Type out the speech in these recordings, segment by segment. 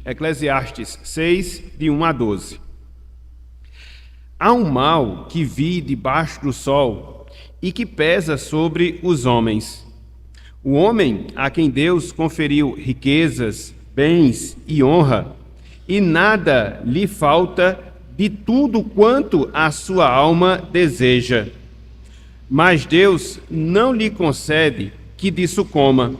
Eclesiastes 6, de 1 a 12. Há um mal que vi debaixo do sol e que pesa sobre os homens. O homem a quem Deus conferiu riquezas, bens e honra, e nada lhe falta de tudo quanto a sua alma deseja. Mas Deus não lhe concede que disso coma.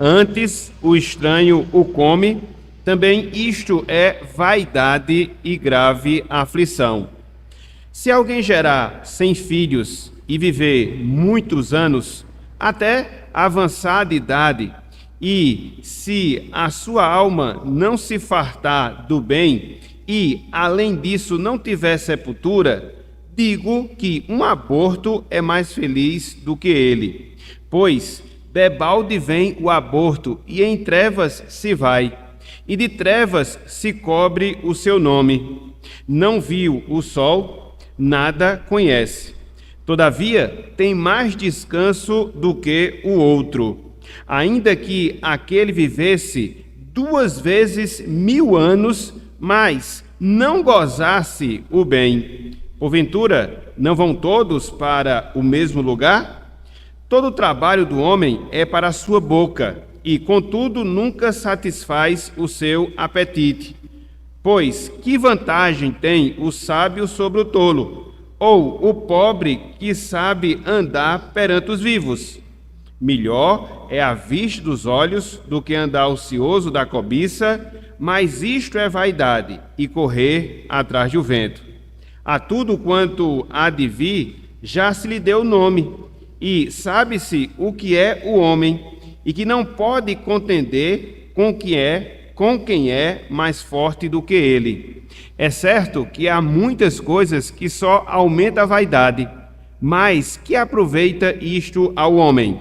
Antes o estranho o come, também isto é vaidade e grave aflição. Se alguém gerar 100 filhos e viver muitos anos, até avançada idade, e se a sua alma não se fartar do bem e, além disso, não tiver sepultura, digo que um aborto é mais feliz do que ele. Pois debalde vem o aborto e em trevas se vai, e de trevas se cobre o seu nome. Não viu o sol, nada conhece. Todavia, tem mais descanso do que o outro. Ainda que aquele vivesse 2 vezes 1000 anos, mas não gozasse o bem. Porventura, não vão todos para o mesmo lugar? Todo o trabalho do homem é para a sua boca, e contudo nunca satisfaz o seu apetite. Pois que vantagem tem o sábio sobre o tolo? Ou o pobre que sabe andar perante os vivos? Melhor é a vista dos olhos do que andar ocioso da cobiça, mas isto é vaidade e correr atrás do vento. A tudo quanto há de vir, já se lhe deu nome, e sabe-se o que é o homem, e que não pode contender com quem é mais forte do que ele. É certo que há muitas coisas que só aumentam a vaidade, mas que aproveita isto ao homem?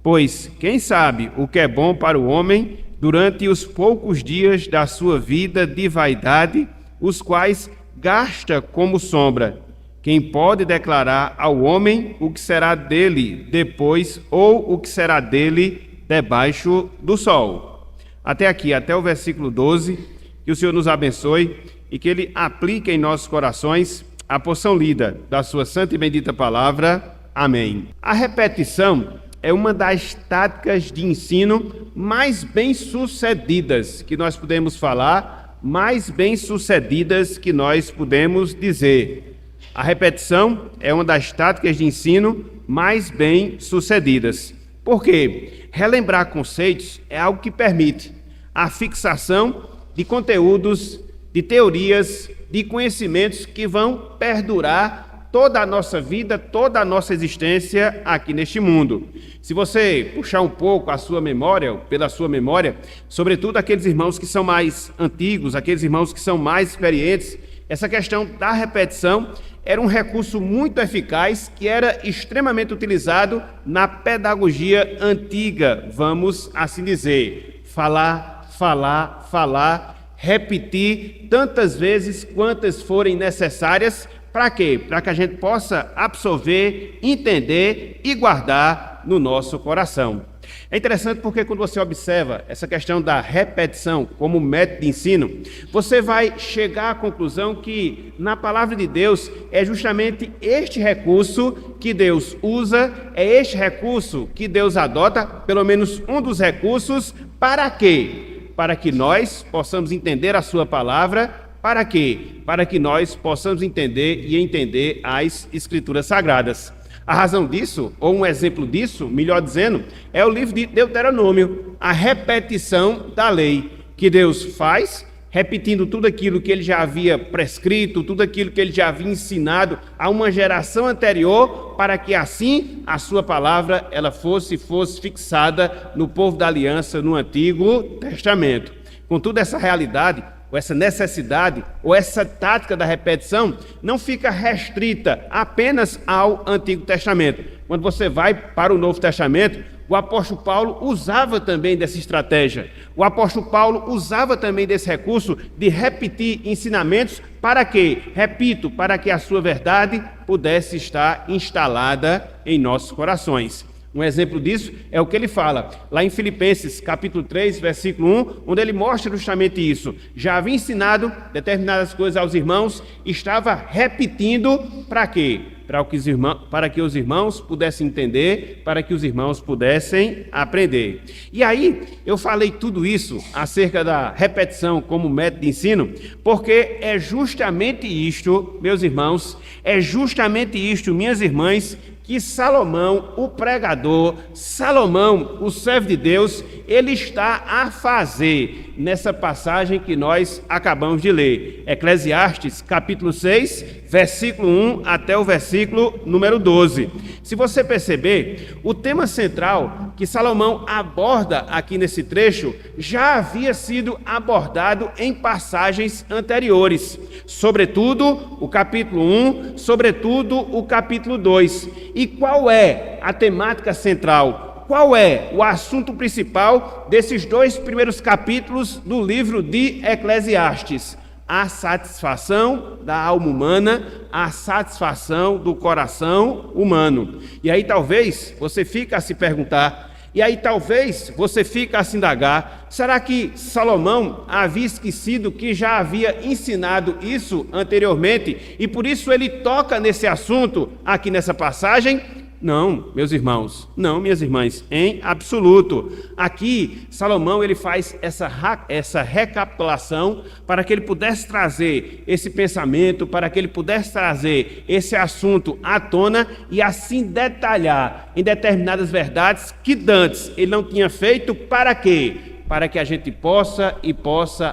Pois quem sabe o que é bom para o homem durante os poucos dias da sua vida de vaidade, os quais gasta como sombra? Quem pode declarar ao homem o que será dele depois, ou o que será dele debaixo do sol? Até aqui, até o versículo 12, que o Senhor nos abençoe e que Ele aplique em nossos corações a porção lida da sua santa e bendita palavra. Amém. A repetição é uma das táticas de ensino mais bem-sucedidas que nós podemos falar, mais bem-sucedidas que nós podemos dizer. A repetição é uma das táticas de ensino mais bem-sucedidas. Por quê? Relembrar conceitos é algo que permite a fixação de conteúdos, de teorias, de conhecimentos que vão perdurar toda a nossa vida, toda a nossa existência aqui neste mundo. Se você puxar um pouco a sua memória, pela sua memória, sobretudo aqueles irmãos que são mais antigos, aqueles irmãos que são mais experientes, essa questão da repetição era um recurso muito eficaz que era extremamente utilizado na pedagogia antiga, vamos assim dizer. Falar, falar, falar, repetir tantas vezes quantas forem necessárias. Para quê? Para que a gente possa absorver, entender e guardar no nosso coração. É interessante porque quando você observa essa questão da repetição como método de ensino, você vai chegar à conclusão que na palavra de Deus é justamente este recurso que Deus usa, é este recurso que Deus adota, pelo menos um dos recursos, para quê? Para que nós possamos entender a sua palavra. Para quê? Para que nós possamos entender e entender as Escrituras Sagradas. A razão disso, ou um exemplo disso, melhor dizendo, é o livro de Deuteronômio, a repetição da lei, que Deus faz, repetindo tudo aquilo que Ele já havia prescrito, tudo aquilo que Ele já havia ensinado a uma geração anterior, para que assim a sua palavra ela fosse fixada no povo da aliança no Antigo Testamento. Contudo, essa realidade, ou essa necessidade, ou essa tática da repetição, não fica restrita apenas ao Antigo Testamento. Quando você vai para o Novo Testamento, o apóstolo Paulo usava também dessa estratégia. O apóstolo Paulo usava também desse recurso de repetir ensinamentos para quê? Repito, para que a sua verdade pudesse estar instalada em nossos corações. Um exemplo disso é o que ele fala lá em Filipenses, capítulo 3, versículo 1, onde ele mostra justamente isso. Já havia ensinado determinadas coisas aos irmãos, estava repetindo para quê? Para que os irmãos pudessem entender, para que os irmãos pudessem aprender. E aí, eu falei tudo isso acerca da repetição como método de ensino, porque é justamente isto, meus irmãos, é justamente isto, minhas irmãs, que Salomão, o pregador, Salomão, o servo de Deus, ele está a fazer nessa passagem que nós acabamos de ler. Eclesiastes, capítulo 6, versículo 1 até o versículo número 12. Se você perceber, o tema central que Salomão aborda aqui nesse trecho já havia sido abordado em passagens anteriores, sobretudo o capítulo 1, sobretudo o capítulo 2. E qual é a temática central? Qual é o assunto principal desses 2 primeiros capítulos do livro de Eclesiastes? A satisfação da alma humana, a satisfação do coração humano. E aí talvez você fique a se perguntar, e aí talvez você fique a se indagar, será que Salomão havia esquecido que já havia ensinado isso anteriormente e por isso ele toca nesse assunto aqui nessa passagem? Não, meus irmãos, não, minhas irmãs, em absoluto. Aqui, Salomão ele faz essa recapitulação para que ele pudesse trazer esse pensamento, para que ele pudesse trazer esse assunto à tona e assim detalhar em determinadas verdades que dantes ele não tinha feito. Para quê? Para que a gente possa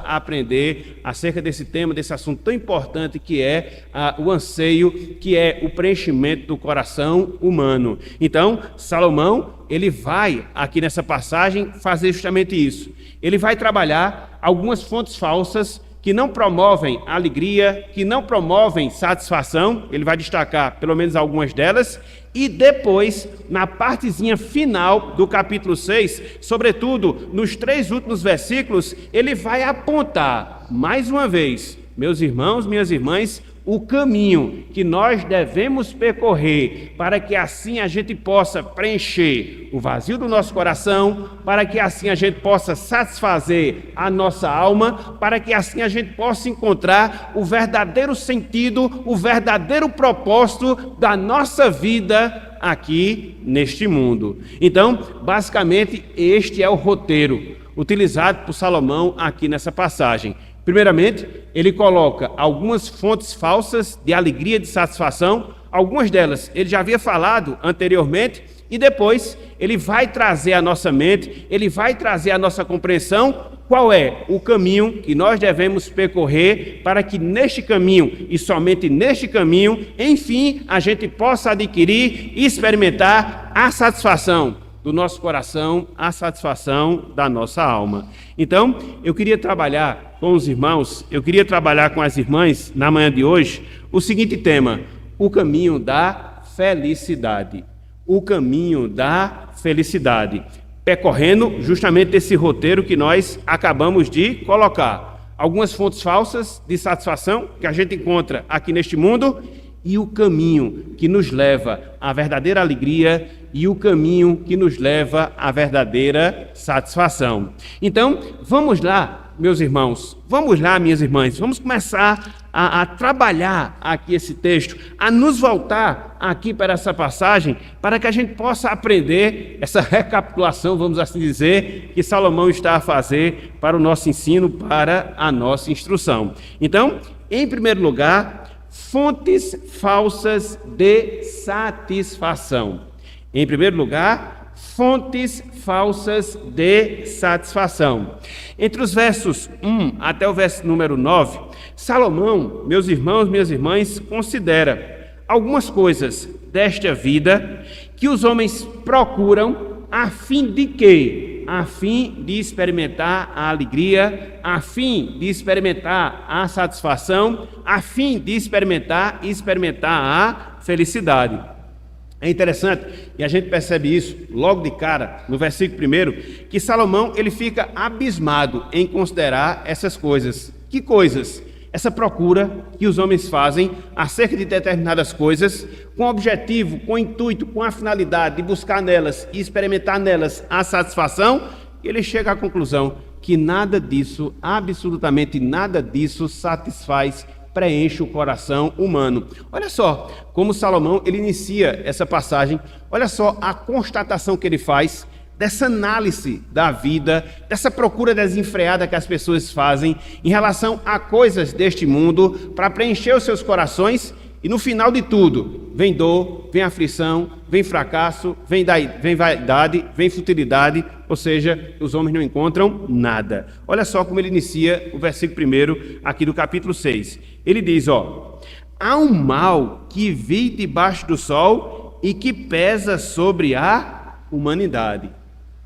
aprender acerca desse tema, desse assunto tão importante que é o anseio, que é o preenchimento do coração humano. Então, Salomão, ele vai aqui nessa passagem fazer justamente isso. Ele vai trabalhar algumas fontes falsas que não promovem alegria, que não promovem satisfação, ele vai destacar pelo menos algumas delas, e depois, na partezinha final do capítulo 6, sobretudo nos 3 últimos versículos, ele vai apontar, mais uma vez, meus irmãos, minhas irmãs, o caminho que nós devemos percorrer para que assim a gente possa preencher o vazio do nosso coração, para que assim a gente possa satisfazer a nossa alma, para que assim a gente possa encontrar o verdadeiro sentido, o verdadeiro propósito da nossa vida aqui neste mundo. Então, basicamente, este é o roteiro utilizado por Salomão aqui nessa passagem. Primeiramente, ele coloca algumas fontes falsas de alegria e de satisfação, algumas delas ele já havia falado anteriormente, e depois ele vai trazer à nossa mente, ele vai trazer à nossa compreensão qual é o caminho que nós devemos percorrer para que neste caminho, e somente neste caminho, enfim, a gente possa adquirir e experimentar a satisfação do nosso coração, a satisfação da nossa alma. Então, eu queria trabalhar com os irmãos, eu queria trabalhar com as irmãs na manhã de hoje o seguinte tema: o caminho da felicidade. O caminho da felicidade. Percorrendo justamente esse roteiro que nós acabamos de colocar. Algumas fontes falsas de satisfação que a gente encontra aqui neste mundo e o caminho que nos leva à verdadeira alegria e o caminho que nos leva à verdadeira satisfação. Então, vamos lá, meus irmãos, vamos lá, minhas irmãs, vamos começar a trabalhar aqui esse texto, a nos voltar aqui para essa passagem, para que a gente possa aprender essa recapitulação, vamos assim dizer, que Salomão está a fazer para o nosso ensino, para a nossa instrução. Então, em primeiro lugar, fontes falsas de satisfação. Em primeiro lugar, fontes falsas de satisfação. Entre os versos 1 até o verso número 9, Salomão, meus irmãos, minhas irmãs, considera algumas coisas desta vida que os homens procuram a fim de quê? A fim de experimentar a alegria, a fim de experimentar a satisfação, a fim de experimentar a felicidade. É interessante, e a gente percebe isso logo de cara, no versículo 1, que Salomão ele fica abismado em considerar essas coisas. Que coisas? essa procura que os homens fazem acerca de determinadas coisas, com o objetivo, com o intuito, com a finalidade de buscar nelas e experimentar nelas a satisfação, ele chega à conclusão que nada disso, absolutamente nada disso satisfaz, preenche o coração humano. Olha só como Salomão ele inicia essa passagem, olha só a constatação que ele faz dessa análise da vida, dessa procura desenfreada que as pessoas fazem em relação a coisas deste mundo para preencher os seus corações, e no final de tudo vem dor, vem aflição, vem fracasso, vem vaidade, vem futilidade, ou seja, os homens não encontram nada. Olha só como ele inicia o versículo 1 aqui do capítulo 6. Ele diz, há um mal que vi debaixo do sol e que pesa sobre a humanidade.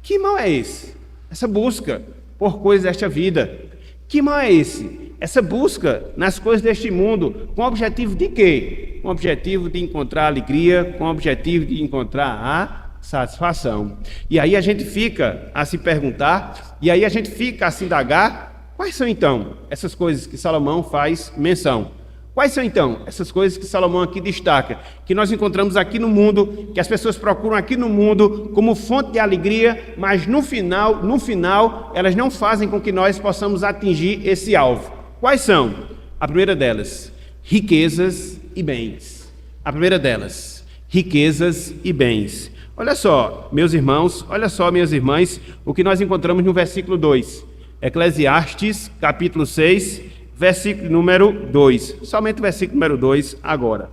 Que mal é esse? Essa busca por coisas desta vida. Que mal é esse? Essa busca nas coisas deste mundo, com o objetivo de quê? Com o objetivo de encontrar alegria, com o objetivo de encontrar a satisfação. E aí a gente fica a se perguntar, e aí a gente fica a se indagar, quais são então essas coisas que Salomão faz menção? Quais são então essas coisas que Salomão aqui destaca, que nós encontramos aqui no mundo, que as pessoas procuram aqui no mundo como fonte de alegria, mas no final, elas não fazem com que nós possamos atingir esse alvo. Quais são? A primeira delas, riquezas e bens. A primeira delas, riquezas e bens. Olha só, meus irmãos, olha só, minhas irmãs, o que nós encontramos no versículo 2. Eclesiastes, capítulo 6, versículo número 2. Somente o versículo número 2 agora.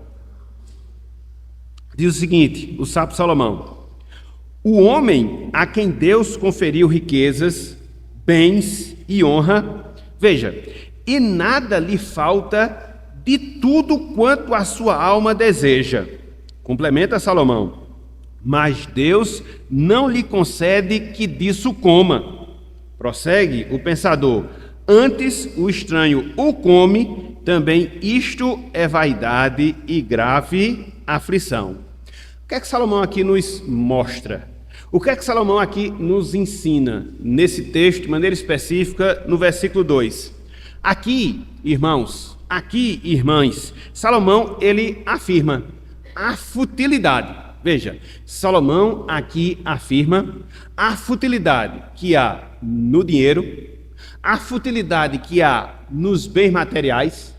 Diz o seguinte, o sábio Salomão: o homem a quem Deus conferiu riquezas, bens e honra, veja, e nada lhe falta de tudo quanto a sua alma deseja. Complementa Salomão: mas Deus não lhe concede que disso coma. Prossegue o pensador: antes o estranho o come, também isto é vaidade e grave aflição. O que é que Salomão aqui nos mostra? O que é que Salomão aqui nos ensina nesse texto, de maneira específica, no versículo 2? Aqui, irmãos, aqui, irmãs, Salomão, ele afirma a futilidade. Veja, Salomão aqui afirma a futilidade que há no dinheiro, a futilidade que há nos bens materiais,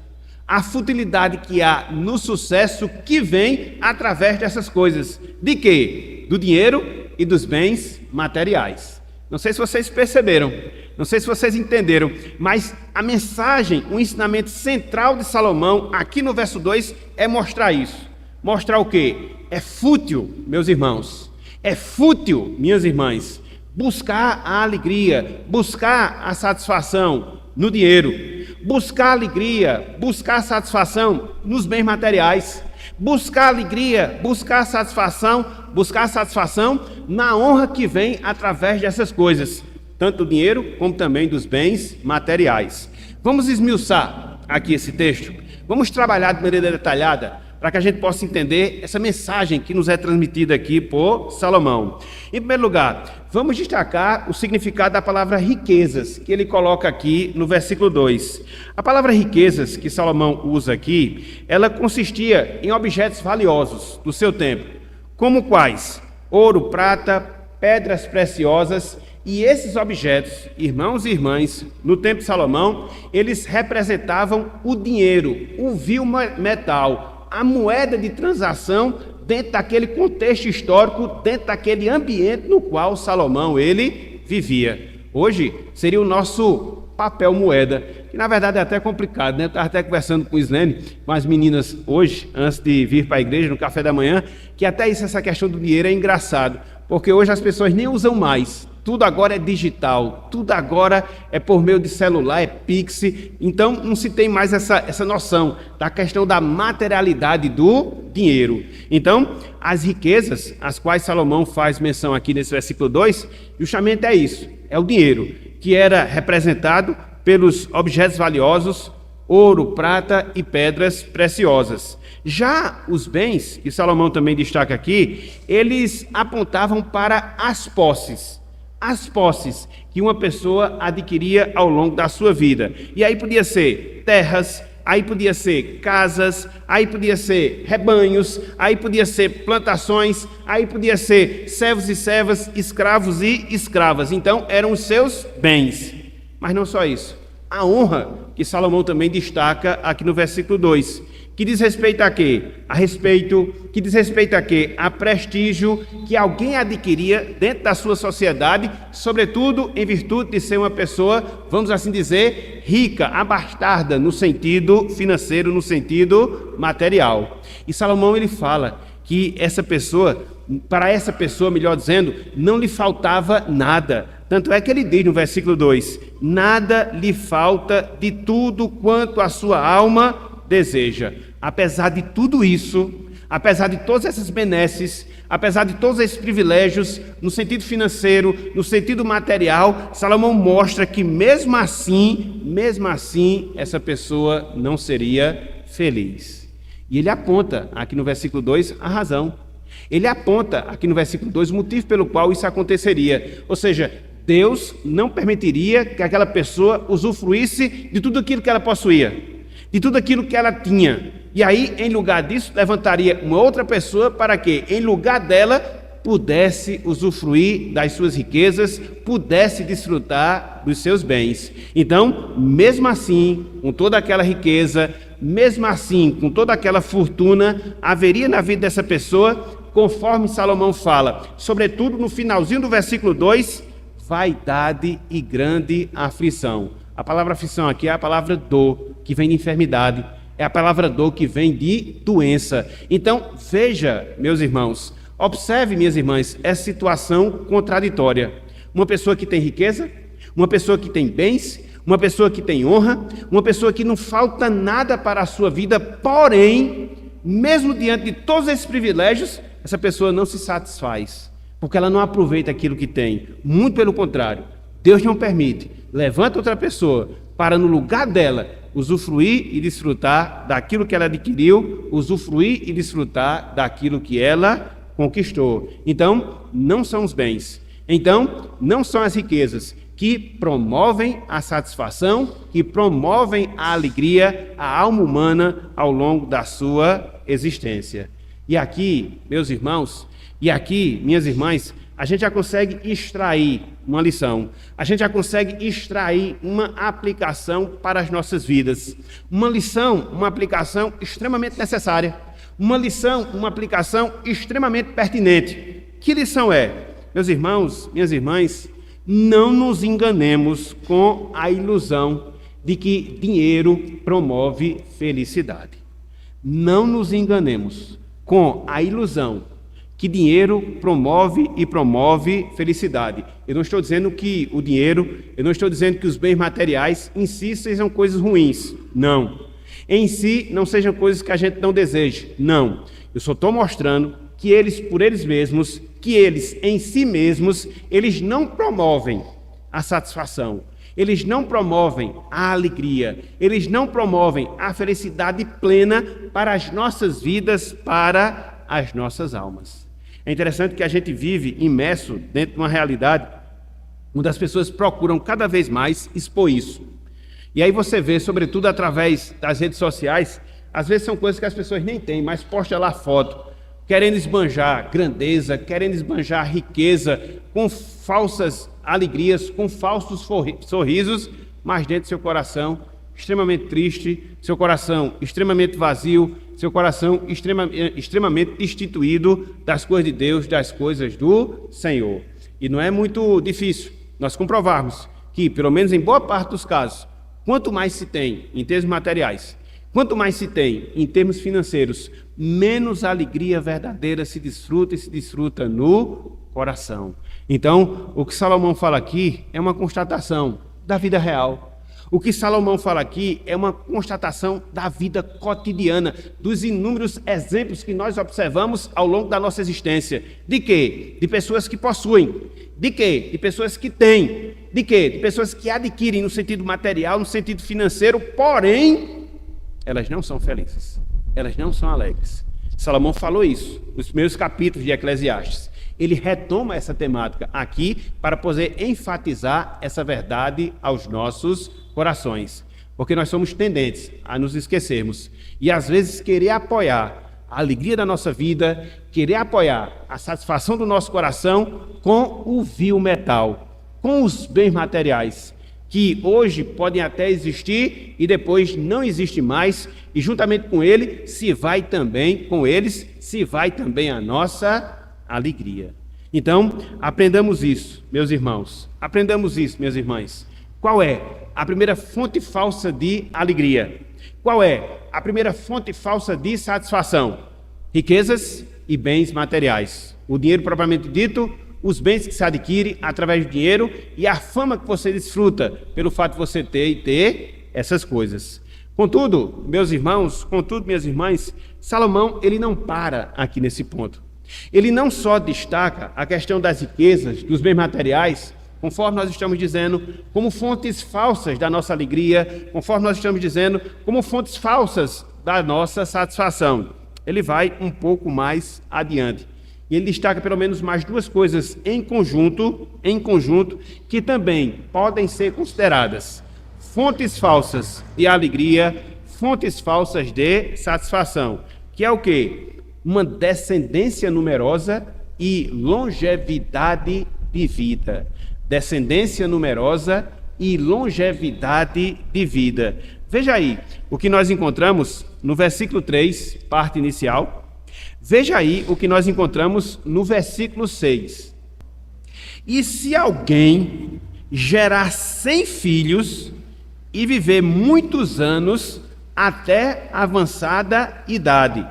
a futilidade que há no sucesso que vem através dessas coisas. De quê? Do dinheiro e dos bens materiais. Não sei se vocês perceberam, não sei se vocês entenderam, mas a mensagem, o ensinamento central de Salomão aqui no verso 2 é mostrar isso. Mostrar o quê? É fútil, meus irmãos, é fútil, minhas irmãs, buscar a alegria, buscar a satisfação no dinheiro, buscar alegria, buscar satisfação nos bens materiais, buscar alegria, buscar satisfação na honra que vem através dessas coisas, tanto do dinheiro como também dos bens materiais. Vamos esmiuçar aqui esse texto, vamos trabalhar de maneira detalhada para que a gente possa entender essa mensagem que nos é transmitida aqui por Salomão. Em primeiro lugar, vamos destacar o significado da palavra riquezas, que ele coloca aqui no versículo 2. A palavra riquezas que Salomão usa aqui, ela consistia em objetos valiosos do seu tempo, como quais? Ouro, prata, pedras preciosas. E esses objetos, irmãos e irmãs, no tempo de Salomão, eles representavam o dinheiro, o vil metal, a moeda de transação dentro daquele contexto histórico, dentro daquele ambiente no qual Salomão ele vivia. Hoje seria o nosso papel moeda, que na verdade é até complicado, né? Eu estava até conversando com o Islene, com as meninas hoje, antes de vir para a igreja, no café da manhã, que até isso, essa questão do dinheiro é engraçado, porque hoje as pessoas nem usam mais. Tudo agora é digital, tudo agora é por meio de celular, é Pix, então não se tem mais essa noção da questão da materialidade do dinheiro. Então, as riquezas, as quais Salomão faz menção aqui nesse versículo 2, justamente é isso, é o dinheiro, que era representado pelos objetos valiosos, ouro, prata e pedras preciosas. Já os bens, que Salomão também destaca aqui, eles apontavam para as posses as posses que uma pessoa adquiria ao longo da sua vida. E aí podia ser terras, aí podia ser casas, aí podia ser rebanhos, aí podia ser plantações, aí podia ser servos e servas, escravos e escravas. Então eram os seus bens. Mas não só isso. A honra que Salomão também destaca aqui no versículo 2. Que diz respeito a quê? Que diz respeito a quê? A prestígio que alguém adquiria dentro da sua sociedade, sobretudo em virtude de ser uma pessoa, vamos assim dizer, rica, abastada no sentido financeiro, no sentido material. E Salomão ele fala que para essa pessoa, melhor dizendo, não lhe faltava nada. Tanto é que ele diz no versículo 2, nada lhe falta de tudo quanto a sua alma deseja. Apesar de tudo isso, apesar de todas essas benesses, apesar de todos esses privilégios, no sentido financeiro, no sentido material, Salomão mostra que mesmo assim, essa pessoa não seria feliz. E ele aponta aqui no versículo 2 a razão. Ele aponta aqui no versículo 2 o motivo pelo qual isso aconteceria. Ou seja, Deus não permitiria que aquela pessoa usufruísse de tudo aquilo que ela possuía, de tudo aquilo que ela tinha. E aí, em lugar disso, levantaria uma outra pessoa para que, em lugar dela, pudesse usufruir das suas riquezas, pudesse desfrutar dos seus bens. Então, mesmo assim, com toda aquela riqueza, mesmo assim, com toda aquela fortuna, haveria na vida dessa pessoa, conforme Salomão fala, sobretudo no finalzinho do versículo 2, vaidade e grande aflição. A palavra aflição aqui é a palavra dor, que vem de enfermidade, é a palavra dor que vem de doença. Então, veja, meus irmãos, observe, minhas irmãs, essa situação contraditória. Uma pessoa que tem riqueza, uma pessoa que tem bens, uma pessoa que tem honra, uma pessoa que não falta nada para a sua vida, porém, mesmo diante de todos esses privilégios, essa pessoa não se satisfaz, porque ela não aproveita aquilo que tem. Muito pelo contrário, Deus não permite. Levanta outra pessoa para, no lugar dela, usufruir e desfrutar daquilo que ela adquiriu, usufruir e desfrutar daquilo que ela conquistou. Então, não são os bens. Então, não são as riquezas que promovem a satisfação, que promovem a alegria, a alma humana ao longo da sua existência. E aqui, meus irmãos, e aqui, minhas irmãs, a gente já consegue extrair uma lição, a gente já consegue extrair uma aplicação para as nossas vidas. Uma lição, uma aplicação extremamente necessária. Uma lição, uma aplicação extremamente pertinente. Que lição é? Meus irmãos, minhas irmãs, não nos enganemos com a ilusão de que dinheiro promove felicidade. Não nos enganemos com a ilusão que dinheiro promove felicidade. Eu não estou dizendo que o dinheiro, eu não estou dizendo que os bens materiais em si sejam coisas ruins. Não. Em si não sejam coisas que a gente não deseja. Não. Eu só estou mostrando que eles, por eles mesmos, que eles em si mesmos, eles não promovem a satisfação. Eles não promovem a alegria. Eles não promovem a felicidade plena para as nossas vidas, para as nossas almas. É interessante que a gente vive imerso dentro de uma realidade onde as pessoas procuram cada vez mais expor isso. E aí você vê, sobretudo através das redes sociais, às vezes são coisas que as pessoas nem têm, mas posta lá foto, querendo esbanjar grandeza, querendo esbanjar riqueza, com falsas alegrias, com falsos sorrisos, mas dentro do seu coração extremamente triste, seu coração extremamente vazio, seu coração extremamente destituído das coisas de Deus, das coisas do Senhor. E não é muito difícil nós comprovarmos que, pelo menos em boa parte dos casos, quanto mais se tem em termos materiais, quanto mais se tem em termos financeiros, menos alegria verdadeira se desfruta e se desfruta no coração. Então, o que Salomão fala aqui é uma constatação da vida real. O que Salomão fala aqui é uma constatação da vida cotidiana, dos inúmeros exemplos que nós observamos ao longo da nossa existência. De quê? De pessoas que possuem. De quê? De pessoas que têm. De quê? De pessoas que adquirem no sentido material, no sentido financeiro, porém, elas não são felizes. Elas não são alegres. Salomão falou isso nos primeiros capítulos de Eclesiastes. Ele retoma essa temática aqui para poder enfatizar essa verdade aos nossos corações. Porque nós somos tendentes a nos esquecermos e às vezes querer apoiar a alegria da nossa vida, querer apoiar a satisfação do nosso coração com o vil metal, com os bens materiais, que hoje podem até existir e depois não existe mais, e juntamente com eles se vai também a nossa alegria. Então, aprendamos isso, meus irmãos, aprendamos isso, minhas irmãs. Qual é a primeira fonte falsa de alegria? Qual é a primeira fonte falsa de satisfação? Riquezas e bens materiais. O dinheiro propriamente dito, os bens que se adquire através do dinheiro e a fama que você desfruta pelo fato de você ter essas coisas. Contudo, meus irmãos, minhas irmãs, Salomão, ele não para aqui nesse ponto. Ele não só destaca a questão das riquezas, dos bens materiais, conforme nós estamos dizendo, como fontes falsas da nossa alegria, conforme nós estamos dizendo, como fontes falsas da nossa satisfação. Ele vai um pouco mais adiante. E ele destaca pelo menos mais duas coisas em conjunto, que também podem ser consideradas fontes falsas de alegria, fontes falsas de satisfação, que é o quê? Uma descendência numerosa e longevidade de vida. Descendência numerosa e longevidade de vida. Veja aí o que nós encontramos no versículo 3, parte inicial. Veja aí o que nós encontramos no versículo 6. E se alguém gerar 100 filhos e viver muitos anos até avançada idade.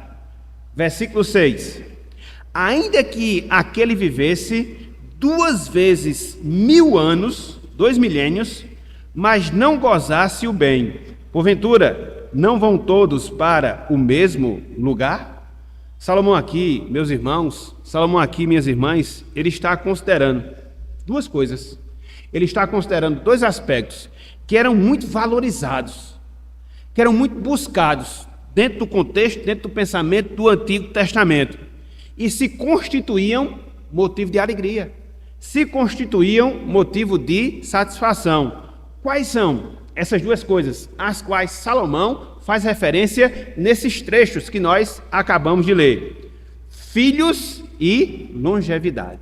Versículo 6. Ainda que aquele vivesse 2 vezes 1000 anos, 2 milênios, mas não gozasse o bem, porventura, não vão todos para o mesmo lugar? Salomão aqui, meus irmãos, Salomão aqui, minhas irmãs, ele está considerando duas coisas. Ele está considerando 2 aspectos que eram muito valorizados, que eram muito buscados dentro do contexto, dentro do pensamento do Antigo Testamento, e se constituíam motivo de alegria, se constituíam motivo de satisfação. Quais são essas 2 coisas, às quais Salomão faz referência nesses trechos que nós acabamos de ler? Filhos e longevidade.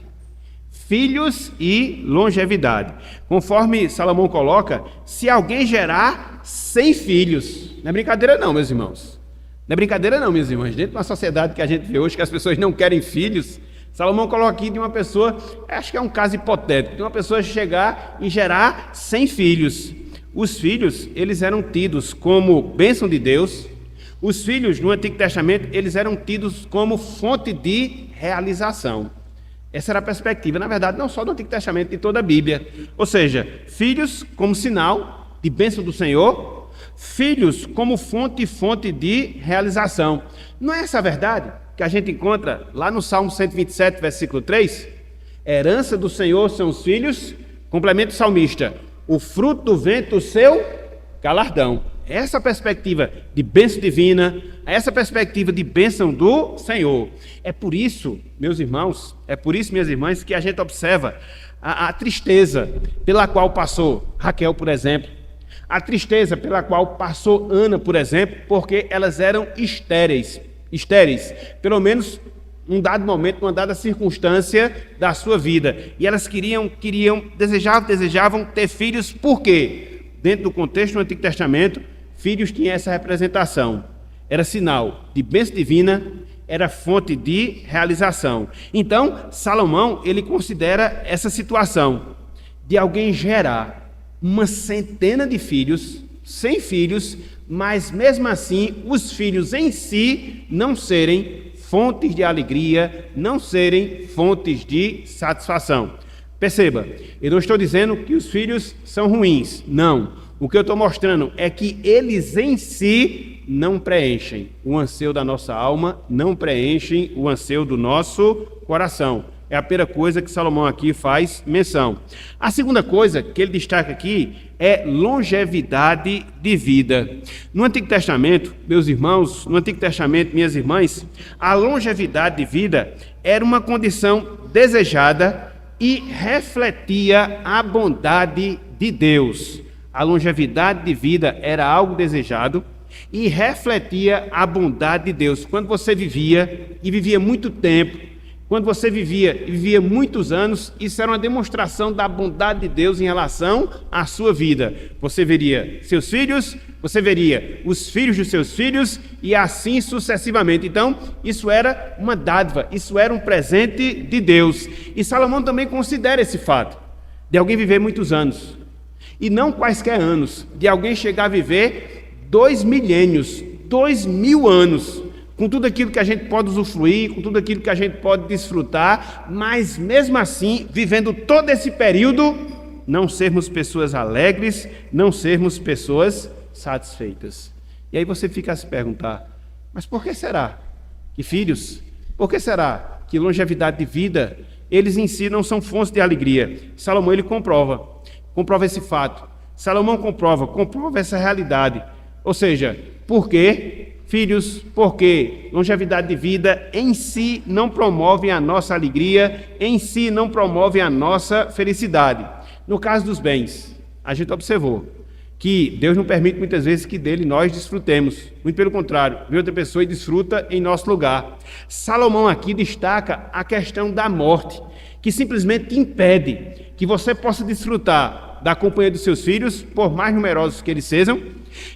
Filhos e longevidade. Conforme Salomão coloca, se alguém gerar 100 filhos, não é brincadeira não, meus irmãos. Não é brincadeira não, minhas irmãs. Dentro de uma sociedade que a gente vê hoje, que as pessoas não querem filhos, Salomão coloca aqui de uma pessoa, acho que é um caso hipotético, de uma pessoa chegar e gerar 100 filhos. Os filhos, eles eram tidos como bênção de Deus. Os filhos, no Antigo Testamento, eles eram tidos como fonte de realização. Essa era a perspectiva, na verdade, não só do Antigo Testamento, de toda a Bíblia. Ou seja, filhos como sinal de bênção do Senhor, filhos como fonte de realização. Não é essa a verdade que a gente encontra lá no Salmo 127, versículo 3? Herança do Senhor são os filhos, complementa o salmista, o fruto do ventre, o seu galardão. Essa perspectiva de bênção divina, essa perspectiva de bênção do Senhor. É por isso, meus irmãos, é por isso, minhas irmãs, que a gente observa a tristeza pela qual passou Raquel, por exemplo, a tristeza pela qual passou Ana, por exemplo, porque elas eram estéreis, pelo menos um dado momento, uma dada circunstância da sua vida. E elas desejavam ter filhos, por quê? Dentro do contexto do Antigo Testamento, filhos tinham essa representação. Era sinal de bênção divina, era fonte de realização. Então, Salomão, ele considera essa situação de alguém gerar uma centena de filhos, 100 filhos, mas mesmo assim, os filhos em si não serem fontes de alegria, não serem fontes de satisfação. Perceba, eu não estou dizendo que os filhos são ruins, não. O que eu estou mostrando é que eles em si não preenchem o anseio da nossa alma, não preenchem o anseio do nosso coração. É a primeira coisa que Salomão aqui faz menção. A segunda coisa que ele destaca aqui é longevidade de vida. No Antigo Testamento, meus irmãos, no Antigo Testamento, minhas irmãs, a longevidade de vida era uma condição desejada e refletia a bondade de Deus. A longevidade de vida era algo desejado e refletia a bondade de Deus. Quando você vivia, e vivia muito tempo, quando você vivia muitos anos, isso era uma demonstração da bondade de Deus em relação à sua vida. Você veria seus filhos, você veria os filhos dos seus filhos e assim sucessivamente. Então, isso era uma dádiva, isso era um presente de Deus. E Salomão também considera esse fato, de alguém viver muitos anos. E não quaisquer anos, de alguém chegar a viver 2 milênios, 2000 anos, com tudo aquilo que a gente pode usufruir, com tudo aquilo que a gente pode desfrutar, mas mesmo assim, vivendo todo esse período, não sermos pessoas alegres, não sermos pessoas satisfeitas. E aí você fica a se perguntar, mas por que será que filhos, por que será que longevidade de vida, eles em si não são fontes de alegria? Salomão, ele comprova esse fato. Salomão comprova essa realidade. Ou seja, por quê? Filhos, porque longevidade de vida em si não promove a nossa alegria, em si não promove a nossa felicidade. No caso dos bens, a gente observou que Deus não permite muitas vezes que dele nós desfrutemos. Muito pelo contrário, vem outra pessoa e desfruta em nosso lugar. Salomão aqui destaca a questão da morte, que simplesmente impede que você possa desfrutar da companhia dos seus filhos, por mais numerosos que eles sejam.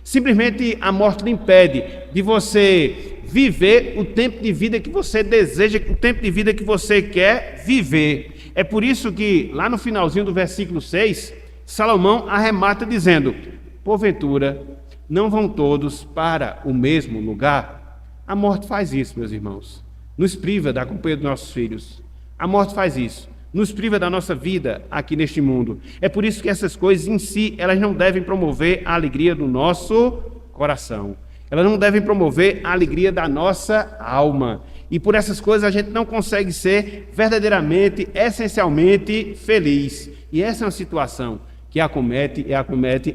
Simplesmente a morte lhe impede de você viver o tempo de vida que você deseja, o tempo de vida que você quer viver. É por isso que lá no finalzinho do versículo 6, Salomão arremata dizendo: porventura não vão todos para o mesmo lugar? A morte faz isso, meus irmãos, nos priva da companhia dos nossos filhos. A morte faz isso, nos priva da nossa vida aqui neste mundo. É por isso que essas coisas em si, elas não devem promover a alegria do nosso coração. Elas não devem promover a alegria da nossa alma. E por essas coisas a gente não consegue ser verdadeiramente, essencialmente feliz. E essa é uma situação que acomete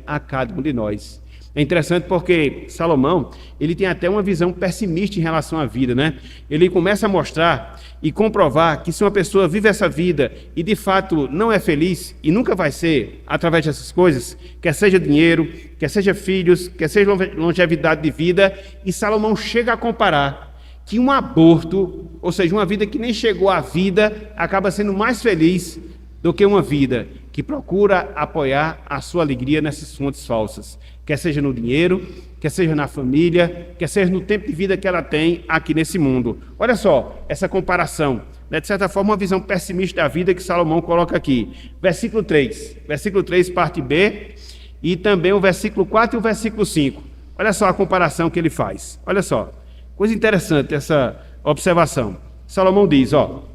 a cada um de nós. É interessante porque Salomão, ele tem até uma visão pessimista em relação à vida, né? Ele começa a mostrar e comprovar que se uma pessoa vive essa vida e de fato não é feliz e nunca vai ser através dessas coisas, quer seja dinheiro, quer seja filhos, quer seja longevidade de vida, e Salomão chega a comparar que um aborto, ou seja, uma vida que nem chegou à vida, acaba sendo mais feliz do que uma vida que procura apoiar a sua alegria nessas fontes falsas, quer seja no dinheiro, quer seja na família, quer seja no tempo de vida que ela tem aqui nesse mundo. Olha só essa comparação, né? De certa forma, uma visão pessimista da vida que Salomão coloca aqui. Versículo 3, parte B, e também o versículo 4 e o versículo 5. Olha só a comparação que ele faz. Olha só, coisa interessante essa observação. Salomão diz, ó: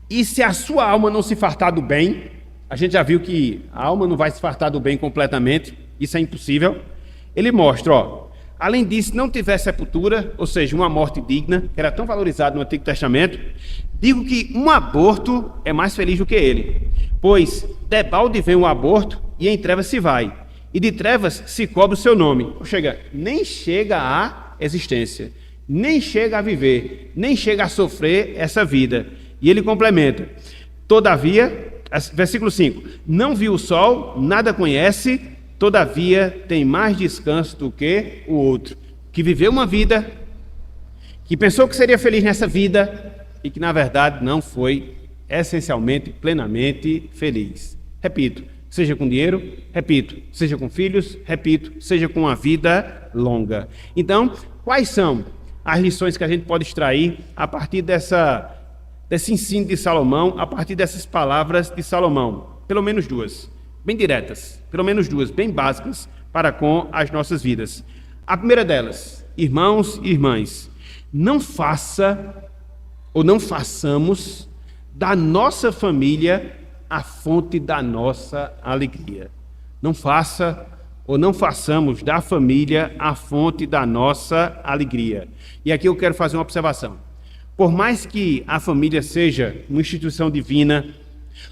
e se a sua alma não se fartar do bem, a gente já viu que a alma não vai se fartar do bem completamente, isso é impossível. Ele mostra, ó, além disso, não tiver sepultura, ou seja, uma morte digna, que era tão valorizado no Antigo Testamento, digo que um aborto é mais feliz do que ele, pois debalde vem o aborto e em trevas se vai, e de trevas se cobre o seu nome. Ou seja, nem chega à existência, nem chega a viver, nem chega a sofrer essa vida. E ele complementa: todavia, versículo 5, não viu o sol, nada conhece, todavia tem mais descanso do que o outro, que viveu uma vida, que pensou que seria feliz nessa vida e que na verdade não foi essencialmente, plenamente feliz. Repito, seja com dinheiro, repito, seja com filhos, repito, seja com uma vida longa. Então, quais são as lições que a gente pode extrair a partir desse ensino de Salomão, a partir dessas palavras de Salomão? Pelo menos duas, bem diretas, pelo menos duas, bem básicas para com as nossas vidas. A primeira delas, irmãos e irmãs, não façamos da nossa família a fonte da nossa alegria. Não façamos da família a fonte da nossa alegria. E aqui eu quero fazer uma observação. Por mais que a família seja uma instituição divina,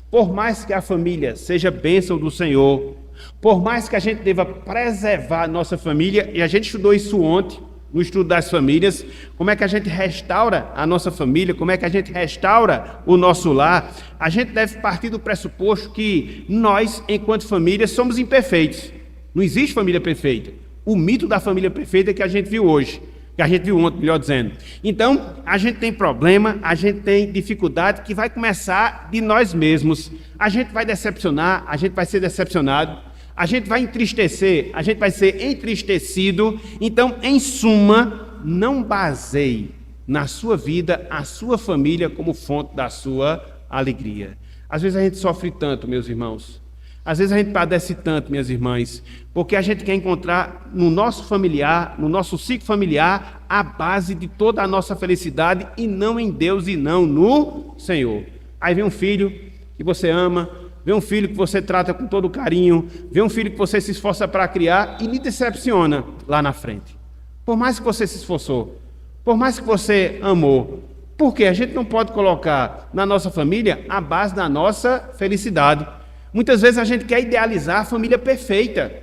por mais que a família seja bênção do Senhor, Por mais que a gente deva preservar a nossa família, e a gente estudou isso ontem, no estudo das famílias, como é que a gente restaura a nossa família, como é que a gente restaura o nosso lar, a gente deve partir do pressuposto que nós, enquanto família, somos imperfeitos. Não existe família perfeita. O mito da família perfeita é que a gente viu hoje, que a gente viu ontem, melhor dizendo. Então, a gente tem problema, a gente tem dificuldade que vai começar de nós mesmos. A gente vai decepcionar, a gente vai ser decepcionado, a gente vai entristecer, a gente vai ser entristecido. Então, em suma, não baseie na sua vida a sua família como fonte da sua alegria. Às vezes a gente sofre tanto, meus irmãos. Às vezes a gente padece tanto, minhas irmãs, porque a gente quer encontrar no nosso familiar, no nosso ciclo familiar, a base de toda a nossa felicidade, e não em Deus e não no Senhor. Aí vem um filho que você ama, vê um filho que você trata com todo carinho, vê um filho que você se esforça para criar e lhe decepciona lá na frente. Por mais que você se esforçou, por mais que você amou, porque a gente não pode colocar na nossa família a base da nossa felicidade. Muitas vezes a gente quer idealizar a família perfeita,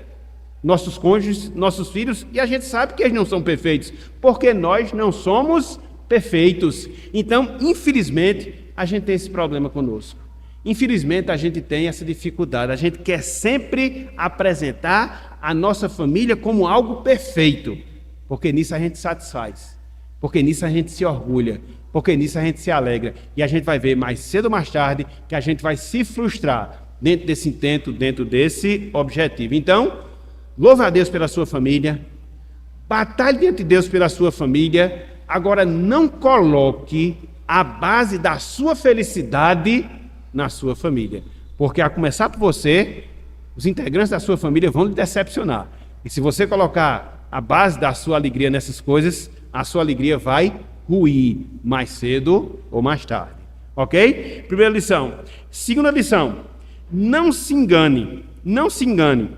nossos cônjuges, nossos filhos, e a gente sabe que eles não são perfeitos, porque nós não somos perfeitos. Então, infelizmente, a gente tem esse problema conosco. Infelizmente, a gente tem essa dificuldade. A gente quer sempre apresentar a nossa família como algo perfeito, porque nisso a gente satisfaz, porque nisso a gente se orgulha, porque nisso a gente se alegra. E a gente vai ver mais cedo ou mais tarde que a gente vai se frustrar dentro desse intento, dentro desse objetivo. Então, louve a Deus pela sua família, batalhe diante de Deus pela sua família. Agora, não coloque a base da sua felicidade na sua família, porque a começar por você, os integrantes da sua família vão lhe decepcionar. E se você colocar a base da sua alegria nessas coisas, a sua alegria vai ruir mais cedo ou mais tarde. Ok? Primeira lição. Segunda lição. Não se engane, não se engane.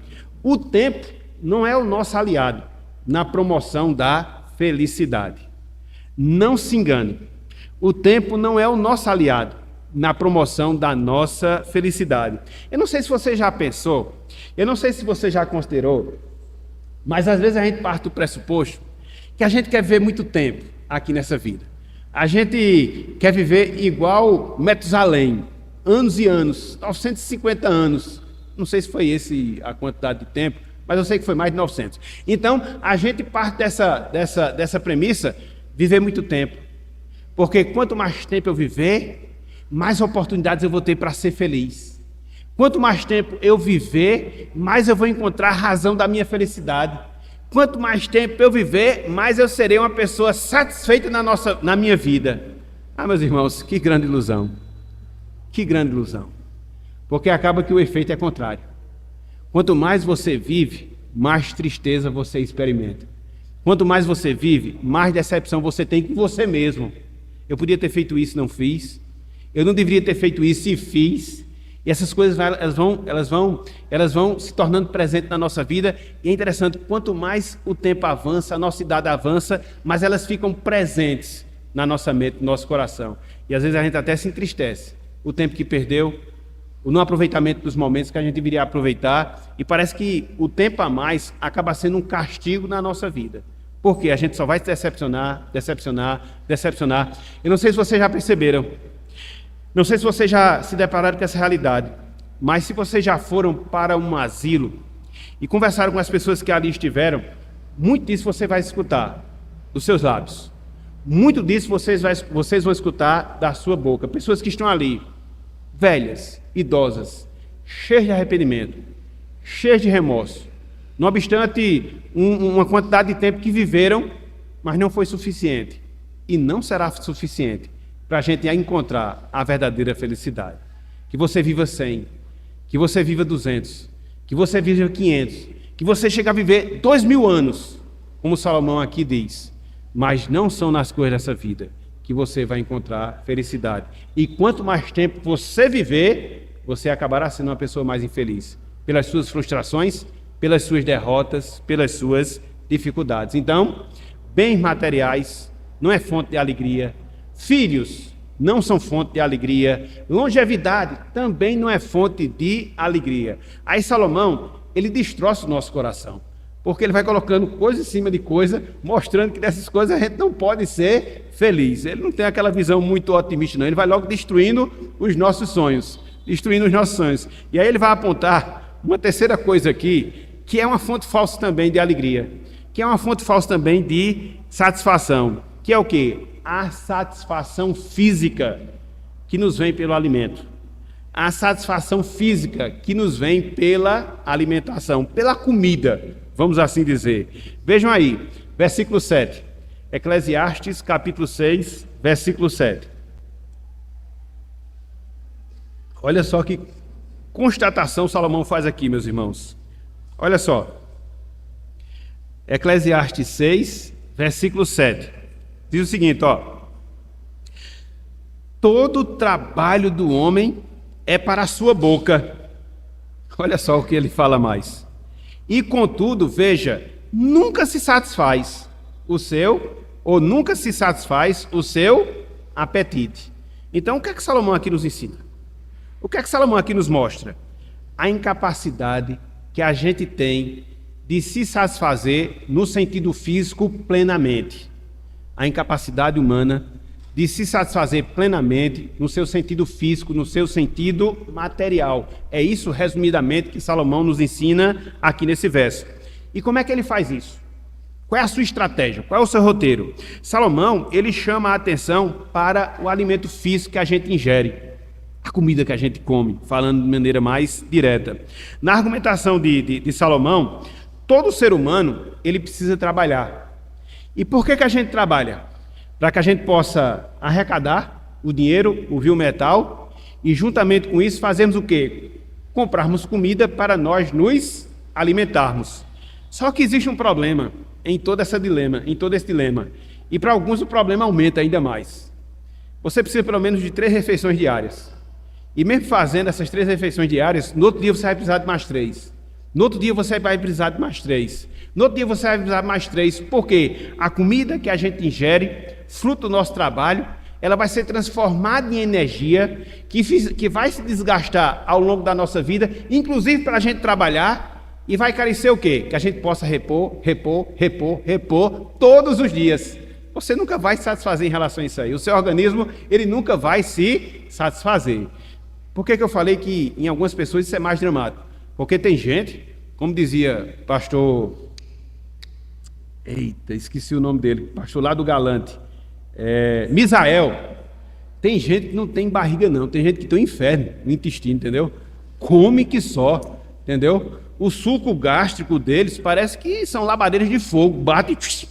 O tempo não é o nosso aliado na promoção da felicidade. Não se engane. O tempo não é o nosso aliado na promoção da nossa felicidade. Eu não sei se você já pensou, eu não sei se você já considerou, mas às vezes a gente parte do pressuposto que a gente quer viver muito tempo aqui nessa vida. A gente quer viver igual Metusalém, anos e anos, 950 anos. Não sei se foi esse a quantidade de tempo, mas eu sei que foi mais de 900. Então, a gente parte dessa premissa, viver muito tempo. Porque quanto mais tempo eu viver, mais oportunidades eu vou ter para ser feliz. Quanto mais tempo eu viver, mais eu vou encontrar a razão da minha felicidade. Quanto mais tempo eu viver, mais eu serei uma pessoa satisfeita na minha vida. Ah, meus irmãos, que grande ilusão. Que grande ilusão. Porque acaba que o efeito é contrário. Quanto mais você vive, mais tristeza você experimenta. Quanto mais você vive, mais decepção você tem com você mesmo. Eu podia ter feito isso, não fiz. Eu não deveria ter feito isso e fiz. E essas coisas elas vão se tornando presentes na nossa vida. E é interessante, quanto mais o tempo avança, a nossa idade avança, mais elas ficam presentes na nossa mente, no nosso coração. E às vezes a gente até se entristece. O tempo que perdeu, o não aproveitamento dos momentos que a gente deveria aproveitar, e parece que o tempo a mais acaba sendo um castigo na nossa vida, porque a gente só vai se decepcionar. Eu não sei se vocês já perceberam, não sei se vocês já se depararam com essa realidade, mas se vocês já foram para um asilo e conversaram com as pessoas que ali estiveram, muito disso você vai escutar dos seus lábios, muito disso vocês vão escutar da sua boca. Pessoas que estão ali, velhas, idosas, cheias de arrependimento, cheias de remorso, não obstante uma quantidade de tempo que viveram, mas não foi suficiente e não será suficiente para a gente encontrar a verdadeira felicidade. Que você viva 100, que você viva 200, que você viva 500, que você chegue a viver 2000 anos, como Salomão aqui diz, mas não são nas coisas dessa vida que você vai encontrar felicidade. E quanto mais tempo você viver, você acabará sendo uma pessoa mais infeliz, pelas suas frustrações, pelas suas derrotas, pelas suas dificuldades. Então, bens materiais não é fonte de alegria, filhos não são fonte de alegria, longevidade também não é fonte de alegria. Aí Salomão, ele destroça o nosso coração. Porque ele vai colocando coisa em cima de coisa, mostrando que dessas coisas a gente não pode ser feliz. Ele não tem aquela visão muito otimista, não. Ele vai logo destruindo os nossos sonhos. E aí ele vai apontar uma terceira coisa aqui, que é uma fonte falsa também de alegria, que é uma fonte falsa também de satisfação, que é o quê? A satisfação física que nos vem pelo alimento. A satisfação física que nos vem pela alimentação, pela comida, vamos assim dizer. Vejam aí, versículo 7. Eclesiastes, capítulo 6, versículo 7. Olha só que constatação Salomão faz aqui, meus irmãos. Olha só. Eclesiastes 6, versículo 7. Diz o seguinte, ó. Todo trabalho do homem é para a sua boca. Olha só o que ele fala mais. E contudo, veja, nunca se satisfaz o seu apetite. Então, o que é que Salomão aqui nos ensina? O que é que Salomão aqui nos mostra? A incapacidade que a gente tem de se satisfazer no sentido físico plenamente. A incapacidade humana de se satisfazer plenamente no seu sentido físico, no seu sentido material. É isso, resumidamente, que Salomão nos ensina aqui nesse verso. E como é que ele faz isso? Qual é a sua estratégia? Qual é o seu roteiro? Salomão, ele chama a atenção para o alimento físico que a gente ingere, a comida que a gente come, falando de maneira mais direta. Na argumentação de Salomão, todo ser humano, ele precisa trabalhar. E por que a gente trabalha? Para que a gente possa arrecadar o dinheiro, o vil metal, e juntamente com isso fazermos o quê? Comprarmos comida para nós nos alimentarmos. Só que existe um problema em todo esse dilema, e para alguns o problema aumenta ainda mais. Você precisa pelo menos de 3 refeições diárias. E mesmo fazendo essas 3 refeições diárias, no outro dia você vai precisar de mais 3. No outro dia você vai precisar de mais 3. No outro dia você vai precisar de mais 3. Porque a comida que a gente ingere, fruto do nosso trabalho, ela vai ser transformada em energia que vai se desgastar ao longo da nossa vida, inclusive para a gente trabalhar, e vai carecer o quê? Que a gente possa repor todos os dias. Você nunca vai se satisfazer em relação a isso aí. O seu organismo, ele nunca vai se satisfazer. Por que eu falei que em algumas pessoas isso é mais dramático? Porque tem gente, como dizia pastor... Eita, esqueci o nome dele, pastor lá do Galante. Misael. Tem gente que não tem barriga não, tem gente que tem um inferno no intestino, entendeu? Come que só, entendeu? O suco gástrico deles parece que são labadeiras de fogo, bate...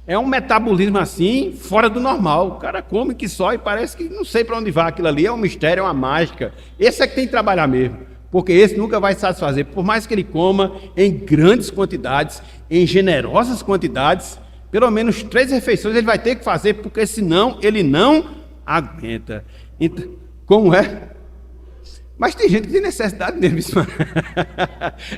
É um metabolismo assim, fora do normal. O cara come que só e parece que não sei para onde vai aquilo ali, é um mistério, é uma mágica. Esse é que tem que trabalhar mesmo, porque esse nunca vai satisfazer. Por mais que ele coma em grandes quantidades, em generosas quantidades, pelo menos 3 refeições ele vai ter que fazer, porque senão ele não aguenta. Então, como é? Mas tem gente que tem necessidade mesmo.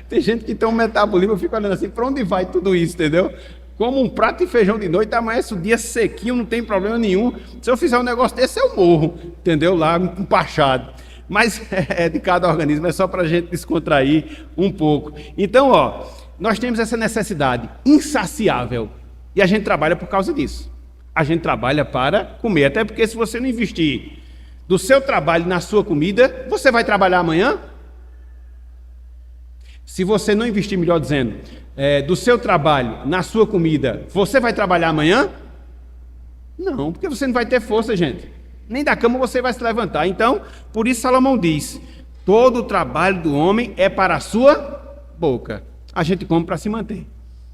Tem gente que tem um metabolismo, eu fico olhando assim, para onde vai tudo isso, entendeu? Como um prato de feijão de noite, amanhece o dia sequinho, não tem problema nenhum. Se eu fizer um negócio desse, eu morro, entendeu? Lá, empachado. Mas é de cada organismo, é só para a gente descontrair um pouco. Então, ó, nós temos essa necessidade insaciável e a gente trabalha por causa disso. A gente trabalha para comer, até porque se você não investir do seu trabalho na sua comida, você vai trabalhar amanhã? Se você não investir, melhor dizendo, do seu trabalho na sua comida, você vai trabalhar amanhã? Não, porque você não vai ter força, gente. Nem da cama você vai se levantar. Então, por isso Salomão diz, todo o trabalho do homem é para a sua boca. A gente come para se manter.